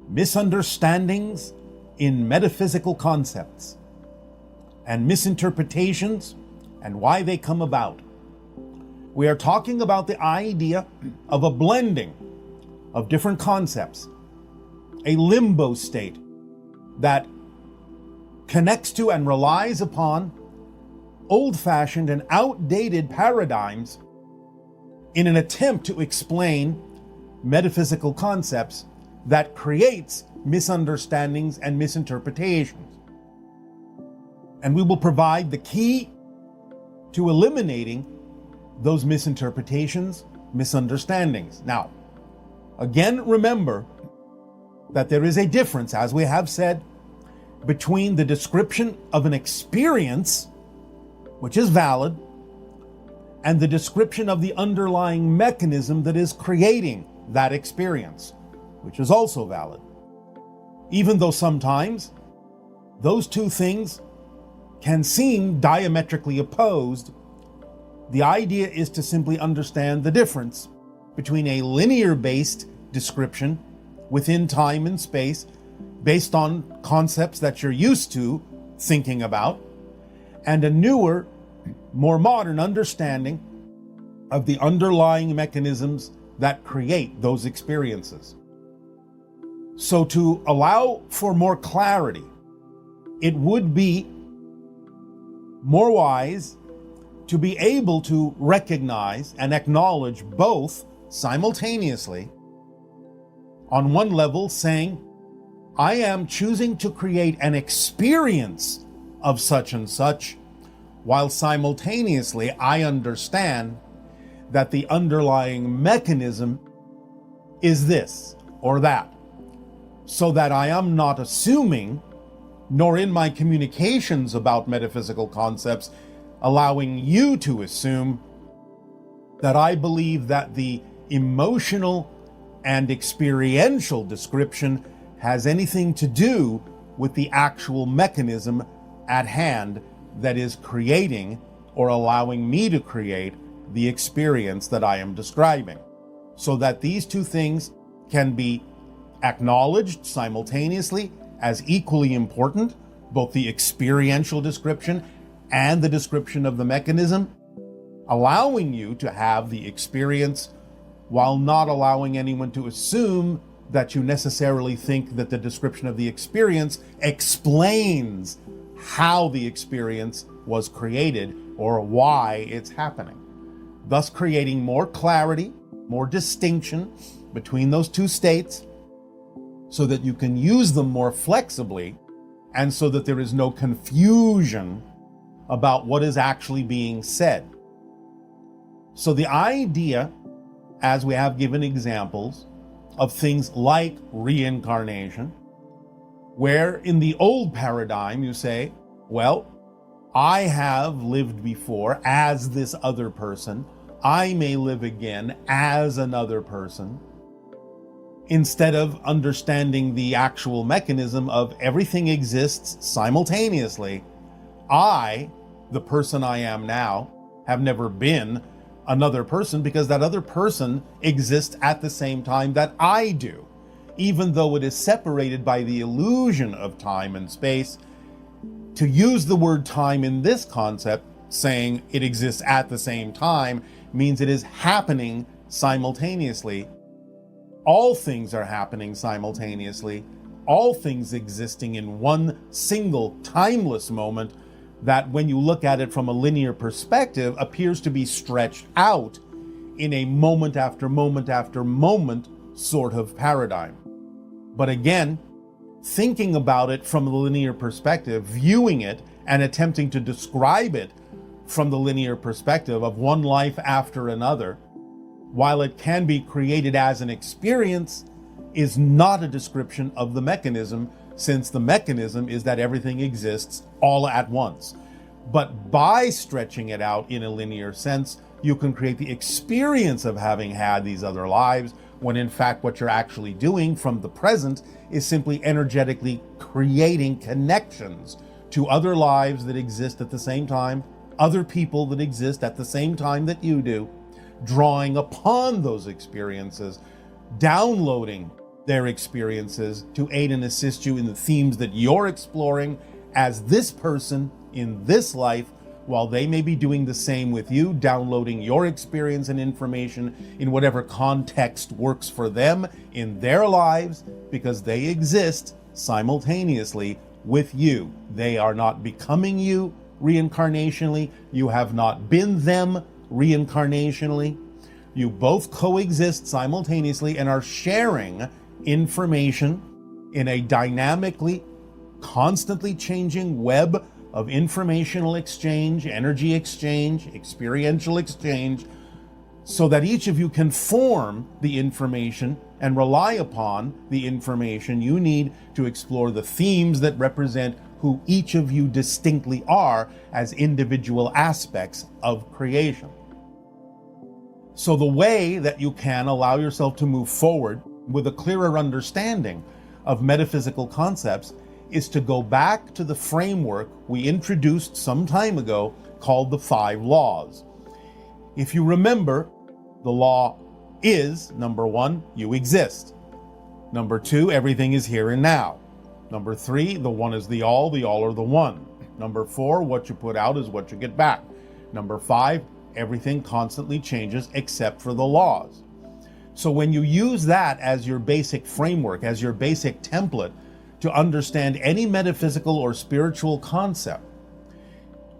Misunderstandings in metaphysical concepts, and misinterpretations and why they come about. We are talking about the idea of a blending of different concepts, a limbo state that connects to and relies upon old-fashioned and outdated paradigms in an attempt to explain metaphysical concepts that creates misunderstandings and misinterpretations. And we will provide the key to eliminating those misinterpretations, misunderstandings. Now, again, remember that there is a difference, as we have said, between the description of an experience, which is valid, and the description of the underlying mechanism that is creating that experience, which is also valid. Even though sometimes those two things can seem diametrically opposed, the idea is to simply understand the difference between a linear-based description within time and space based on concepts that you're used to thinking about, and a newer, more modern understanding of the underlying mechanisms that create those experiences. So to allow for more clarity, it would be more wise to be able to recognize and acknowledge both simultaneously. On one level, saying, I am choosing to create an experience of such and such, while simultaneously I understand that the underlying mechanism is this or that, so that I am not assuming, nor in my communications about metaphysical concepts, allowing you to assume that I believe that the emotional and experiential description has anything to do with the actual mechanism at hand that is creating or allowing me to create the experience that I am describing. So that these two things can be acknowledged simultaneously as equally important, both the experiential description and the description of the mechanism, allowing you to have the experience while not allowing anyone to assume that you necessarily think that the description of the experience explains how the experience was created or why it's happening, thus creating more clarity, more distinction between those two states so that you can use them more flexibly and so that there is no confusion about what is actually being said. So the idea, as we have given examples, of things like reincarnation, where in the old paradigm you say, well, I have lived before as this other person, I may live again as another person, instead of understanding the actual mechanism of everything exists simultaneously. I, the person I am now, have never been another person because that other person exists at the same time that I do. Even though it is separated by the illusion of time and space, to use the word time in this concept, saying it exists at the same time, means it is happening simultaneously. All things are happening simultaneously, all things existing in one single timeless moment that, when you look at it from a linear perspective, appears to be stretched out in a moment after moment after moment sort of paradigm. But again, thinking about it from the linear perspective, viewing it and attempting to describe it from the linear perspective of one life after another, while it can be created as an experience, is not a description of the mechanism, since the mechanism is that everything exists all at once. But by stretching it out in a linear sense, you can create the experience of having had these other lives, when in fact what you're actually doing from the present is simply energetically creating connections to other lives that exist at the same time, other people that exist at the same time that you do, drawing upon those experiences, downloading their experiences to aid and assist you in the themes that you're exploring as this person in this life, while they may be doing the same with you, downloading your experience and information in whatever context works for them in their lives, because they exist simultaneously with you. They are not becoming you reincarnationally. You have not been them reincarnationally. You both coexist simultaneously and are sharing information in a dynamically, constantly changing web of informational exchange, energy exchange, experiential exchange, so that each of you can form the information and rely upon the information you need to explore the themes that represent who each of you distinctly are as individual aspects of creation. So the way that you can allow yourself to move forward with a clearer understanding of metaphysical concepts is to go back to the framework we introduced some time ago called the 5 laws. If you remember, the law is, number 1, you exist. Number 2, everything is here and now. Number 3, the one is the all are the one. Number 4, what you put out is what you get back. Number 5, everything constantly changes except for the laws. So when you use that as your basic framework, as your basic template to understand any metaphysical or spiritual concept,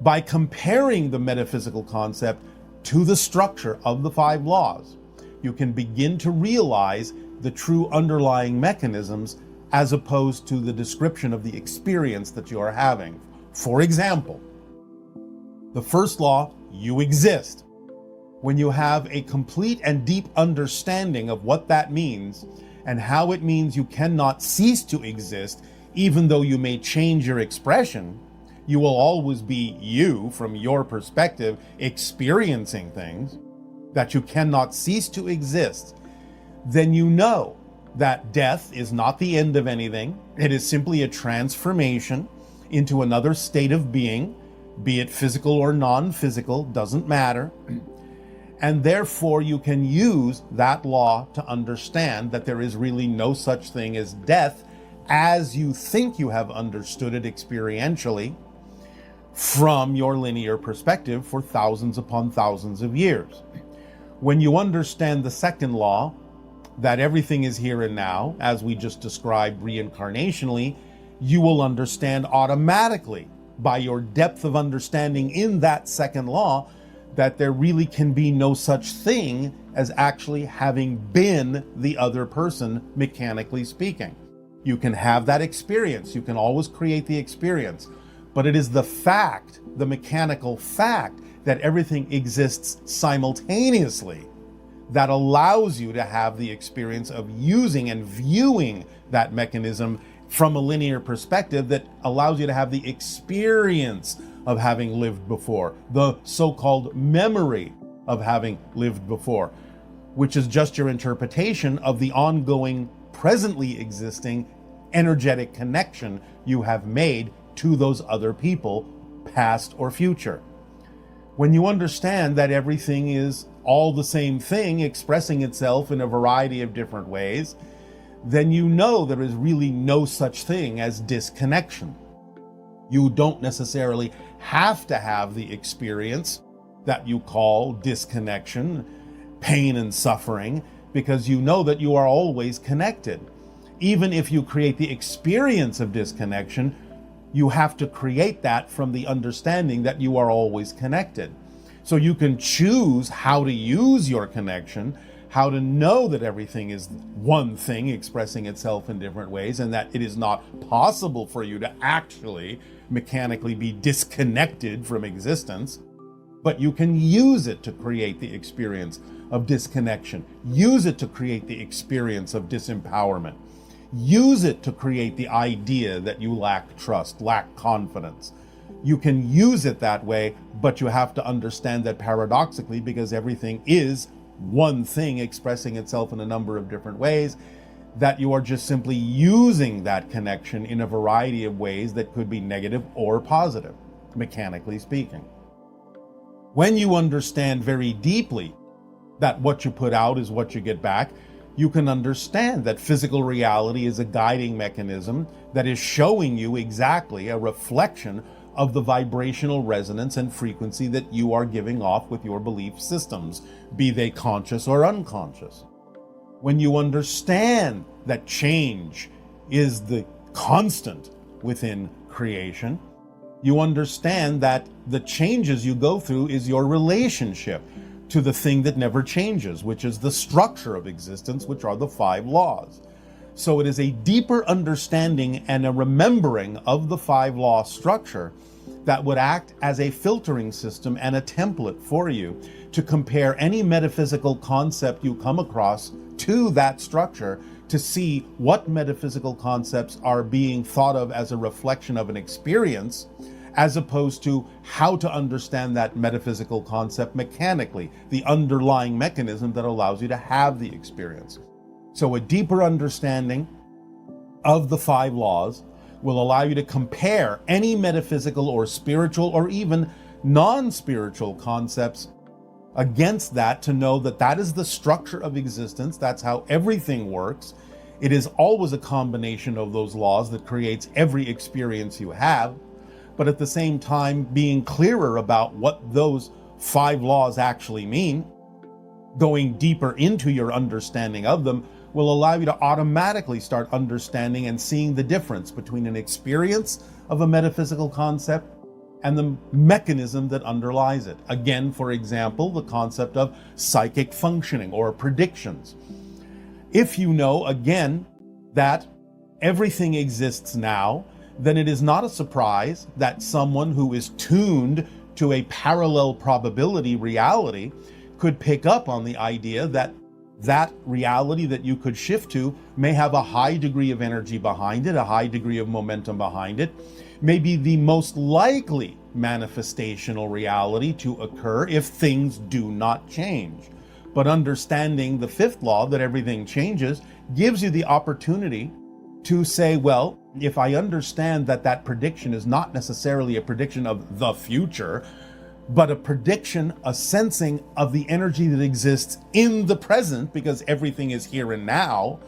by comparing the metaphysical concept to the structure of the 5 laws, you can begin to realize the true underlying mechanisms as opposed to the description of the experience that you are having. For example, the first law, you exist. When you have a complete and deep understanding of what that means and how it means you cannot cease to exist, even though you may change your expression, you will always be you from your perspective experiencing things, that you cannot cease to exist, then you know that death is not the end of anything. It is simply a transformation into another state of being, be it physical or non-physical, doesn't matter. And therefore you can use that law to understand that there is really no such thing as death as you think you have understood it experientially from your linear perspective for thousands upon thousands of years. When you understand the second law, that everything is here and now, as we just described reincarnationally, you will understand automatically by your depth of understanding in that second law that there really can be no such thing as actually having been the other person, mechanically speaking. You can have that experience. You can always create the experience. But it is the fact, the mechanical fact, that everything exists simultaneously that allows you to have the experience of using and viewing that mechanism from a linear perspective that allows you to have the experience of having lived before, the so-called memory of having lived before, which is just your interpretation of the ongoing, presently existing energetic connection you have made to those other people, past or future. When you understand that everything is all the same thing expressing itself in a variety of different ways, then you know there is really no such thing as disconnection. You don't necessarily have to have the experience that you call disconnection, pain and suffering, because you know that you are always connected. Even if you create the experience of disconnection, you have to create that from the understanding that you are always connected. So you can choose how to use your connection, how to know that everything is one thing expressing itself in different ways, and that it is not possible for you to actually mechanically be disconnected from existence. But you can use it to create the experience of disconnection. Use it to create the experience of disempowerment. Use it to create the idea that you lack trust, lack confidence. You can use it that way, but you have to understand that paradoxically, because everything is one thing expressing itself in a number of different ways, that you are just simply using that connection in a variety of ways that could be negative or positive, mechanically speaking. When you understand very deeply that what you put out is what you get back, you can understand that physical reality is a guiding mechanism that is showing you exactly a reflection of the vibrational resonance and frequency that you are giving off with your belief systems, be they conscious or unconscious. When you understand that change is the constant within creation, you understand that the changes you go through is your relationship to the thing that never changes, which is the structure of existence, which are the 5 laws. So it is a deeper understanding and a remembering of the 5-law structure that would act as a filtering system and a template for you to compare any metaphysical concept you come across to that structure, to see what metaphysical concepts are being thought of as a reflection of an experience, as opposed to how to understand that metaphysical concept mechanically, the underlying mechanism that allows you to have the experience. So a deeper understanding of the 5 laws will allow you to compare any metaphysical or spiritual or even non-spiritual concepts against that, to know that that is the structure of existence. That's how everything works. It is always a combination of those laws that creates every experience you have. But at the same time, being clearer about what those 5 laws actually mean, going deeper into your understanding of them, will allow you to automatically start understanding and seeing the difference between an experience of a metaphysical concept and the mechanism that underlies it. Again, for example, the concept of psychic functioning or predictions. If you know, again, that everything exists now, then it is not a surprise that someone who is tuned to a parallel probability reality could pick up on the idea that that reality that you could shift to may have a high degree of energy behind it, a high degree of momentum behind it, may be the most likely manifestational reality to occur if things do not change. But understanding the 5th law, that everything changes, gives you the opportunity to say, well, if I understand that that prediction is not necessarily a prediction of the future, but a prediction, a sensing of the energy that exists in the present, because everything is here and now,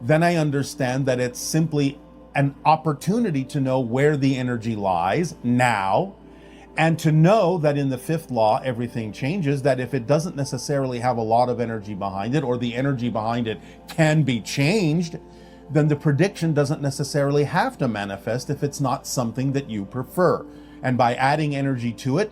then I understand that it's simply an opportunity to know where the energy lies now, and to know that in the 5th law, everything changes, that if it doesn't necessarily have a lot of energy behind it, or the energy behind it can be changed, then the prediction doesn't necessarily have to manifest if it's not something that you prefer. And by adding energy to it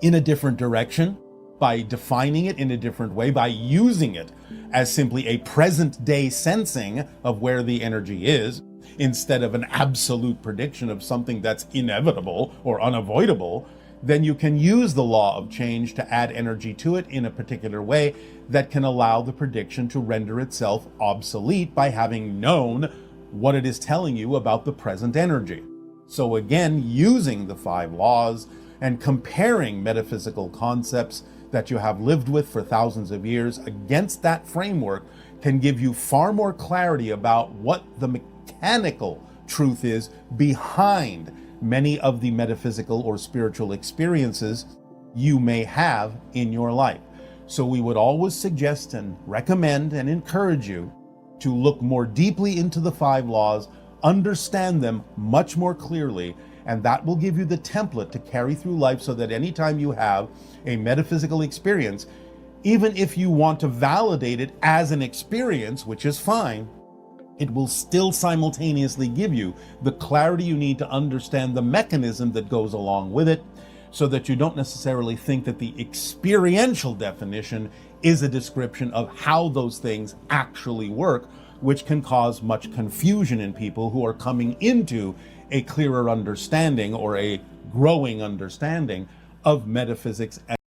in a different direction, by defining it in a different way, by using it as simply a present day sensing of where the energy is, instead of an absolute prediction of something that's inevitable or unavoidable, then you can use the law of change to add energy to it in a particular way that can allow the prediction to render itself obsolete by having known what it is telling you about the present energy. So again, using the 5 laws and comparing metaphysical concepts that you have lived with for thousands of years against that framework can give you far more clarity about what the mechanical truth is behind many of the metaphysical or spiritual experiences you may have in your life. So we would always suggest and recommend and encourage you to look more deeply into the 5 laws, understand them much more clearly, and that will give you the template to carry through life, so that anytime you have a metaphysical experience, even if you want to validate it as an experience, which is fine, it will still simultaneously give you the clarity you need to understand the mechanism that goes along with it, so that you don't necessarily think that the experiential definition is a description of how those things actually work, which can cause much confusion in people who are coming into a clearer understanding or a growing understanding of metaphysics